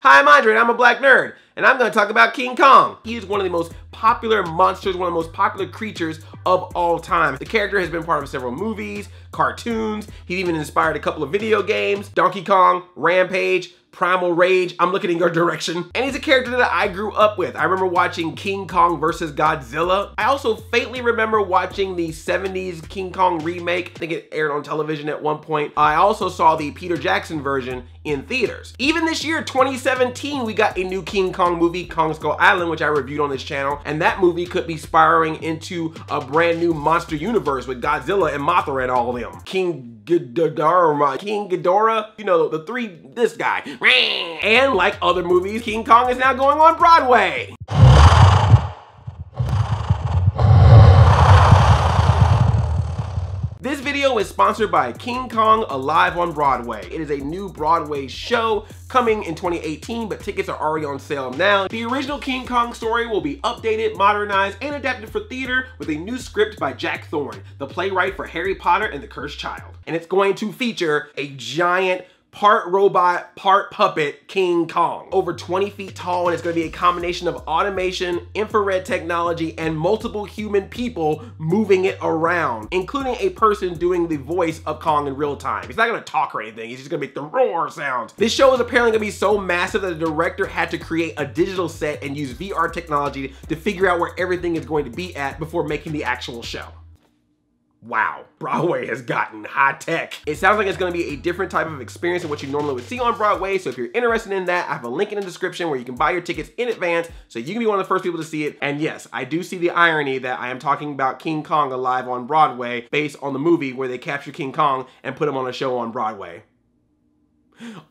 Hi, I'm Andre and I'm a black nerd, and I'm going to talk about King Kong. He is one of the most popular monsters, one of the most popular creatures of all time. The character has been part of several movies, cartoons, he even inspired a couple of video games, Donkey Kong, Rampage, Primal Rage, I'm looking in your direction. And he's a character that I grew up with. I remember watching King Kong versus Godzilla. I also faintly remember watching the 70s King Kong remake. I think it aired on television at one point. I also saw the Peter Jackson version in theaters. Even this year, 2017, we got a new King Kong movie, Kong Skull Island, which I reviewed on this channel. And that movie could be spiraling into a brand new monster universe with Godzilla and Mothra and all of them. King Ghidorah, you know, the three, this guy. And like other movies, King Kong is now going on Broadway. This video is sponsored by King Kong Alive on Broadway. It is a new Broadway show coming in 2018, but tickets are already on sale now. The original King Kong story will be updated, modernized, and adapted for theater with a new script by Jack Thorne, the playwright for Harry Potter and the Cursed Child. And it's going to feature a giant part robot, part puppet King Kong. Over 20 feet tall, and it's gonna be a combination of automation, infrared technology, and multiple human people moving it around, including a person doing the voice of Kong in real time. He's not gonna talk or anything, he's just gonna make the roar sounds. This show is apparently gonna be so massive that the director had to create a digital set and use VR technology to figure out where everything is going to be at before making the actual show. Wow, Broadway has gotten high tech. It sounds like it's gonna be a different type of experience than what you normally would see on Broadway, so if you're interested in that, I have a link in the description where you can buy your tickets in advance so you can be one of the first people to see it. And yes, I do see the irony that I am talking about King Kong Alive on Broadway based on the movie where they capture King Kong and put him on a show on Broadway.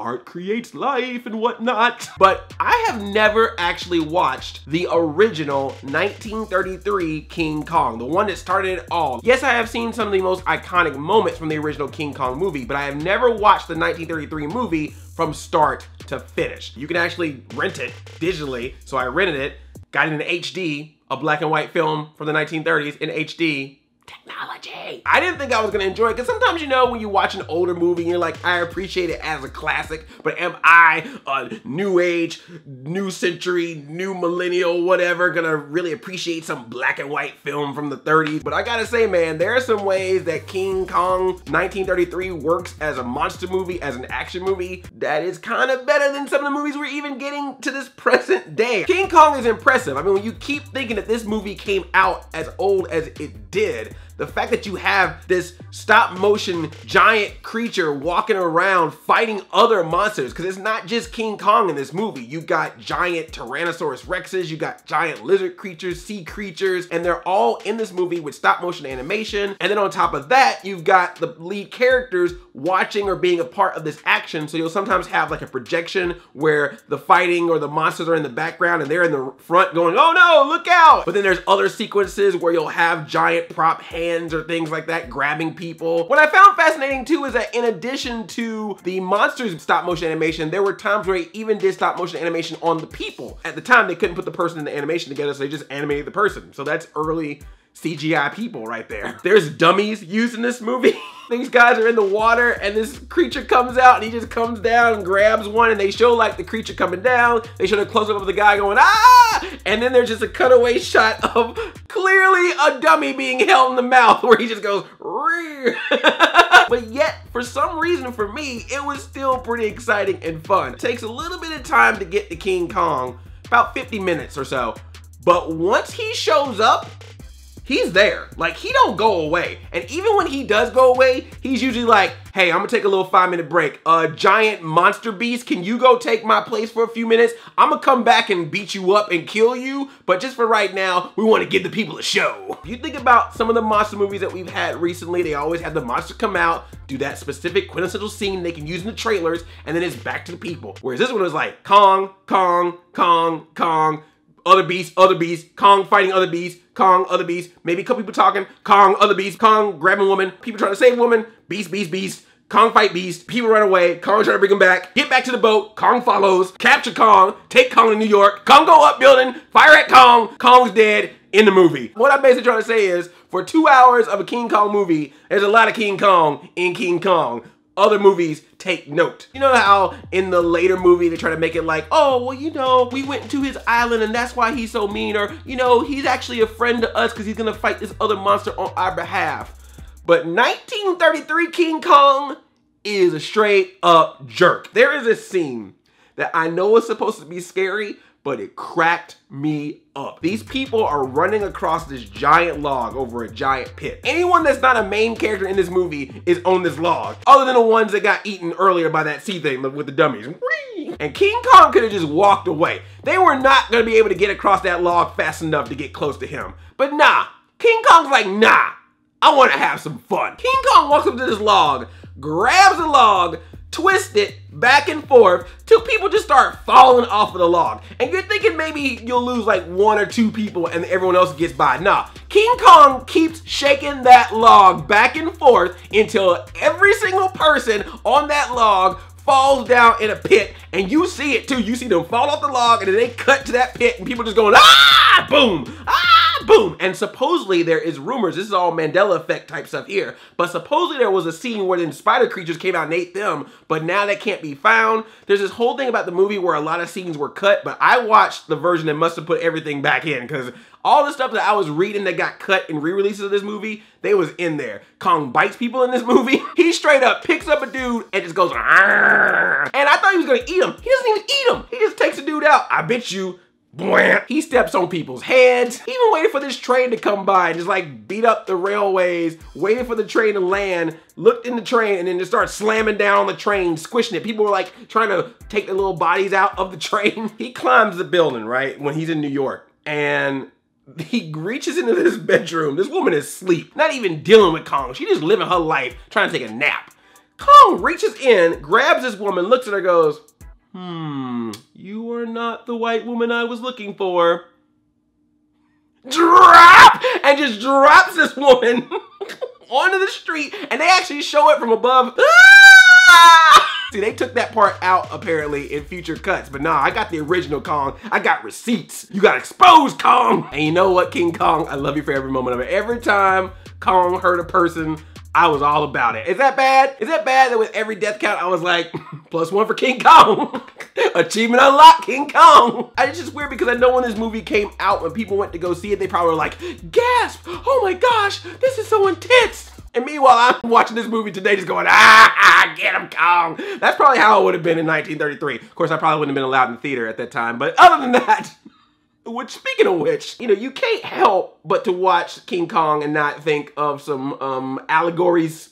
Art creates life and whatnot. But I have never actually watched the original 1933 King Kong, the one that started it all. Yes, I have seen some of the most iconic moments from the original King Kong movie, but I have never watched the 1933 movie from start to finish. You can actually rent it digitally, so I rented it, got it in HD, a black and white film from the 1930s in HD. Technology. I didn't think I was gonna enjoy it, because sometimes, you know, when you watch an older movie and you're like, I appreciate it as a classic, but am I a new age, new century, new millennial, whatever, gonna really appreciate some black and white film from the 30s? But I gotta say, man, there are some ways that King Kong 1933 works as a monster movie, as an action movie, that is kind of better than some of the movies we're even getting to this present day. King Kong is impressive. I mean, when you keep thinking that this movie came out as old as it did, the fact that you have this stop motion giant creature walking around fighting other monsters, because it's not just King Kong in this movie. You got giant Tyrannosaurus Rexes, you got giant lizard creatures, sea creatures, and they're all in this movie with stop motion animation. And then on top of that, you've got the lead characters watching or being a part of this action. So you'll sometimes have like a projection where the fighting or the monsters are in the background and they're in the front going, oh no, look out. But then there's other sequences where you'll have giant prop hands or things like that grabbing people. What I found fascinating too is that in addition to the monsters stop motion animation, there were times where he even did stop motion animation on the people. At the time, they couldn't put the person in the animation together, so they just animated the person. So that's early CGI people right there. There's dummies used in this movie. These guys are in the water and this creature comes out and he just comes down and grabs one, and they show like the creature coming down. They show a close up of the guy going, ah! And then there's just a cutaway shot of clearly a dummy being held in the mouth where he just goes, but yet, for some reason for me, it was still pretty exciting and fun. It takes a little bit of time to get to King Kong, about 50 minutes or so. But once he shows up, he's there. Like, he don't go away. And even when he does go away, he's usually like, hey, I'm gonna take a little 5-minute break. Giant monster beast, can you go take my place for a few minutes? I'm gonna come back and beat you up and kill you, but just for right now, we wanna give the people a show. If you think about some of the monster movies that we've had recently, they always have the monster come out, do that specific quintessential scene they can use in the trailers, and then it's back to the people. Whereas this one was like, Kong, Kong, Kong, Kong, other beast, Kong fighting other beasts, Kong, other beast, maybe a couple people talking, Kong, other beast, Kong grabbing woman, people trying to save woman, beast, beast, beast, Kong fight beast, people run away, Kong trying to bring him back, get back to the boat, Kong follows, capture Kong, take Kong to New York, Kong go up building, fire at Kong, Kong's dead, in the movie. What I'm basically trying to say is, for 2 hours of a King Kong movie, there's a lot of King Kong in King Kong. other movies take note. You know how in the later movie they try to make it like, oh, well, you know, we went to his island and that's why he's so mean, or, you know, he's actually a friend to us because he's gonna fight this other monster on our behalf. But 1933 King Kong is a straight up jerk. There is a scene that I know is supposed to be scary, but it cracked me up. These people are running across this giant log over a giant pit. Anyone that's not a main character in this movie is on this log, other than the ones that got eaten earlier by that sea thing with the dummies. And King Kong could have just walked away. They were not gonna be able to get across that log fast enough to get close to him. But nah, King Kong's like, nah, I wanna have some fun. King Kong walks up to this log, grabs the log, twist it back and forth till people just start falling off of the log. And you're thinking maybe you'll lose like 1 or 2 people and everyone else gets by. Nah, King Kong keeps shaking that log back and forth until every single person on that log falls down in a pit, and you see it too. You see them fall off the log and then they cut to that pit and people just going, ah, boom, ah, boom. And supposedly there is rumors, this is all Mandela effect type stuff here, but supposedly there was a scene where the spider creatures came out and ate them, but now that can't be found. There's this whole thing about the movie where a lot of scenes were cut, but I watched the version that must have put everything back in, because all the stuff that I was reading that got cut in re-releases of this movie, they was in there. Kong bites people in this movie. He straight up picks up a dude and just goes, argh. And I thought he was gonna eat him. He doesn't even eat him. He just takes the dude out. I bet you, blam. He steps on people's heads. He even waited for this train to come by and just like beat up the railways, waited for the train to land, looked in the train, and then just started slamming down on the train, squishing it. People were like trying to take their little bodies out of the train. He climbs the building, right, when he's in New York, and he reaches into this bedroom. This woman is asleep, not even dealing with Kong. She just living her life, trying to take a nap. Kong reaches in, grabs this woman, looks at her, goes, you are not the white woman I was looking for. Drop! And just drops this woman onto the street, and they actually show it from above. Ah! See, they took that part out apparently in future cuts, but nah, I got the original Kong. I got receipts. You got exposed, Kong. And you know what, King Kong? I love you for every moment of it. Every time Kong hurt a person, I was all about it. Is that bad? Is that bad that with every death count, I was like, +1 for King Kong. Achievement unlocked, King Kong. It's just weird because I know when this movie came out, when people went to go see it, they probably were like, gasp, oh my gosh, this is so intense. And meanwhile, I'm watching this movie today just going, get him, Kong. That's probably how it would have been in 1933. Of course, I probably wouldn't have been allowed in the theater at that time. But other than that, speaking of which, you know, you can't help but to watch King Kong and not think of some allegories,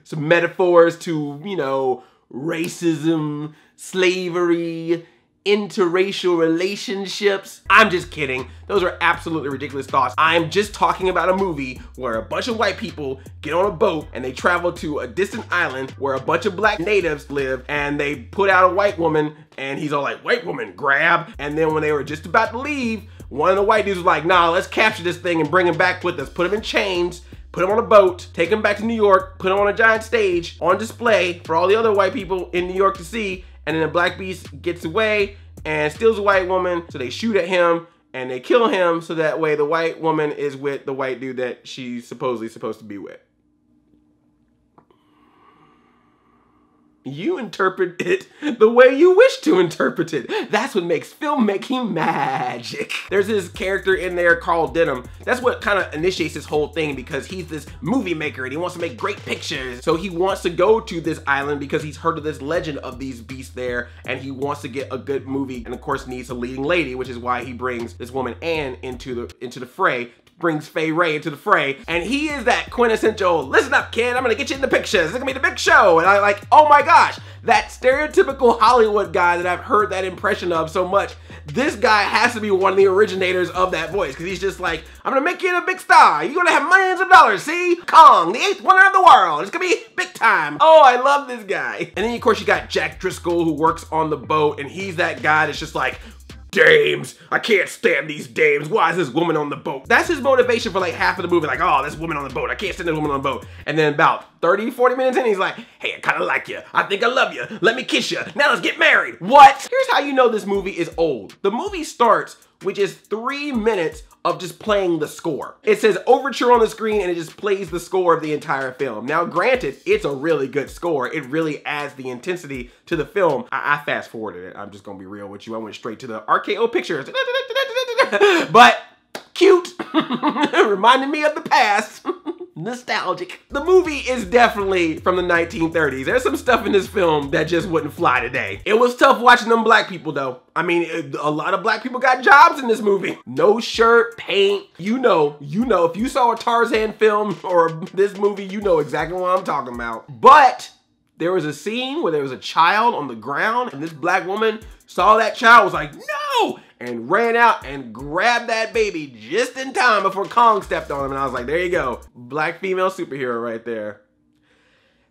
some metaphors to, you know, racism, slavery, interracial relationships. I'm just kidding. Those are absolutely ridiculous thoughts. I'm just talking about a movie where a bunch of white people get on a boat and they travel to a distant island where a bunch of black natives live, and they put out a white woman and he's all like, white woman, grab. And then when they were just about to leave, one of the white dudes was like, nah, let's capture this thing and bring him back with us. Put him in chains, put him on a boat, take him back to New York, put him on a giant stage on display for all the other white people in New York to see. And then the black beast gets away and steals a white woman. So they shoot at him and they kill him. So that way the white woman is with the white dude that she's supposedly supposed to be with. You interpret it the way you wish to interpret it. That's what makes filmmaking magic. There's this character in there called Denham. That's what kind of initiates this whole thing, because he's this movie maker and he wants to make great pictures. So he wants to go to this island because he's heard of this legend of these beasts there, and he wants to get a good movie, and of course needs a leading lady, which is why he brings this woman Anne into the fray. Brings Fay Ray into the fray, and he is that quintessential, listen up kid, I'm gonna get you in the pictures, it's gonna be the big show. And I like, oh my gosh, that stereotypical Hollywood guy that I've heard that impression of so much. This guy has to be one of the originators of that voice, because he's just like, I'm gonna make you a big star, you're gonna have millions of dollars, see? Kong, the 8th wonder of the world, it's gonna be big time. Oh, I love this guy. And then of course you got Jack Driscoll, who works on the boat, and he's that guy that's just like, dames, I can't stand these dames. Why is this woman on the boat? That's his motivation for like half of the movie. Like, oh, this woman on the boat. I can't stand this woman on the boat. And then about 30, 40 minutes in, he's like, hey, I kind of like you. I think I love you. Let me kiss you. Now let's get married. What? Here's how you know this movie is old. The movie starts which is 3 minutes of just playing the score. It says overture on the screen and it just plays the score of the entire film. Now granted, it's a really good score. It really adds the intensity to the film. I fast forwarded it. I'm just gonna be real with you. I went straight to the RKO pictures. But cute, reminding me of the past. Nostalgic. The movie is definitely from the 1930s. There's some stuff in this film that just wouldn't fly today. It was tough watching them black people though. I mean, a lot of black people got jobs in this movie. No shirt, paint, you know, if you saw a Tarzan film or this movie, you know exactly what I'm talking about. But there was a scene where there was a child on the ground and this black woman saw that child, was like, no! And ran out and grabbed that baby just in time before Kong stepped on him. And I was like, there you go. Black female superhero right there.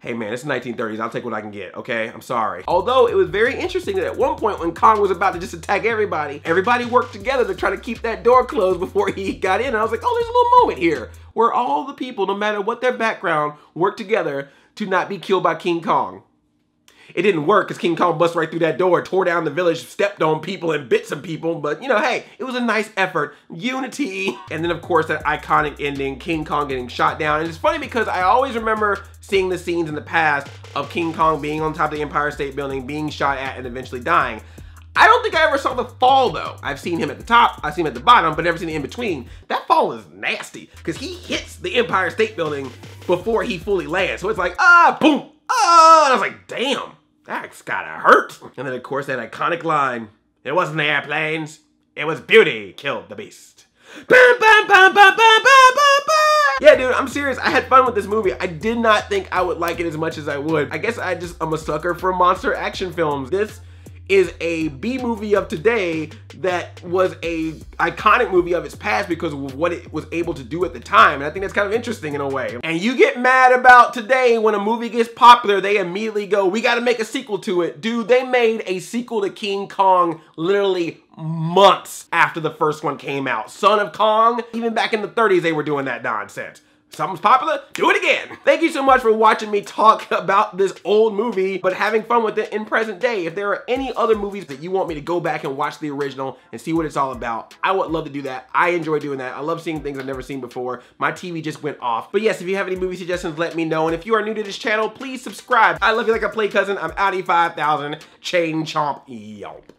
Hey man, it's the 1930s. I'll take what I can get, okay? I'm sorry. Although it was very interesting that at one point when Kong was about to just attack everybody worked together to try to keep that door closed before he got in. And I was like, oh, there's a little moment here where all the people, no matter what their background, work together to not be killed by King Kong. It didn't work because King Kong busted right through that door, tore down the village, stepped on people and bit some people. But you know, hey, it was a nice effort. Unity. And then of course that iconic ending, King Kong getting shot down. And it's funny because I always remember seeing the scenes in the past of King Kong being on top of the Empire State Building, being shot at and eventually dying. I don't think I ever saw the fall though. I've seen him at the top, I've seen him at the bottom, but never seen the in between. That fall is nasty because he hits the Empire State Building before he fully lands. So it's like, ah, boom, ah, and I was like, damn. That's gotta hurt. And then of course that iconic line, it wasn't the airplanes, it was beauty killed the beast. Bam, bam, bam, bam, bam, bam, bam, bam. Yeah, dude, I'm serious. I had fun with this movie. I did not think I would like it as much as I would. I guess I'm a sucker for monster action films. This is a B movie of today that was a iconic movie of its past because of what it was able to do at the time. And I think that's kind of interesting in a way. And you get mad about today when a movie gets popular, they immediately go, we got to make a sequel to it. Dude, they made a sequel to King Kong literally months after the first one came out. Son of Kong, even back in the 30s, they were doing that nonsense. Something's popular, do it again. Thank you so much for watching me talk about this old movie, but having fun with it in present day. If there are any other movies that you want me to go back and watch the original and see what it's all about, I would love to do that. I enjoy doing that. I love seeing things I've never seen before. My TV just went off. But yes, if you have any movie suggestions, let me know. And if you are new to this channel, please subscribe. I love you like a play cousin. I'm Audi 5000, chain chomp, yelp.